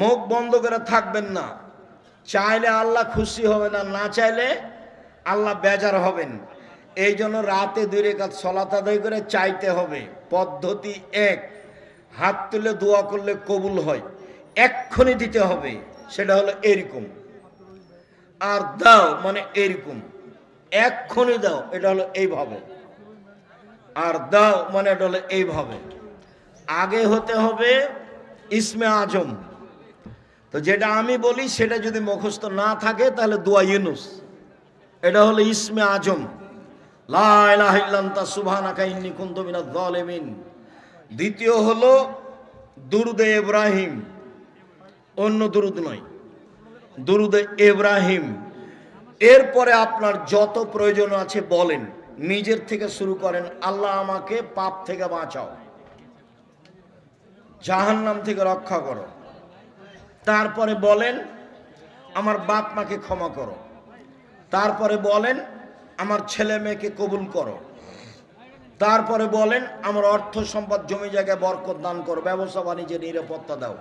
মুখ বন্ধ করে থাকবেন না। চাইলে আল্লাহ খুশি হবে না, না চাইলে আল্লাহ বেজার হবেন। এই জন্য রাতে 2 রাকাত সালাত আদায় করে চাইতে হবে। পদ্ধতি 1, হাত তুলে দোয়া করলে কবুল হয়, এক্ষুনি দিতে হবে, সেটা হলো এরকম। আর দাও মানে এরকম, এক্ষুনি দাও, এটা হলো এইভাবে। আর দাও মানে এটা হলো এইভাবে। আগে হতে হবে ইসমে আজম। তো যেটা আমি বলি সেটা যদি মুখস্থ না থাকে তাহলে দোয়া ইউনুস, এটা হলো ইসমে আজম। লা ইলাহা ইল্লা আনতা সুবহানাকা ইন্নী কুনতু মিনাজ জালিমিন। দ্বিতীয় হলো দুরুদে ইব্রাহিম, অন্য দুরুদ নয়, দুরুদে ইব্রাহিম। এরপরে আপনার যত প্রয়োজন আছে বলেন, নিজের থেকে শুরু করেন। আল্লাহ আমাকে পাপ থেকে বাঁচাও, জাহান্নাম থেকে রক্ষা করো। তারপরে বলেন আমার বাপ মাকে ক্ষমা করো। তারপরে বলেন আমার ছেলে মেয়েকে কবুল করো। তারপরে বলেন আমার অর্থ সম্পদ জমি জায়গায় বরকত দান করো, ব্যবসা বাণিজ্যে নিরাপত্তা দাও।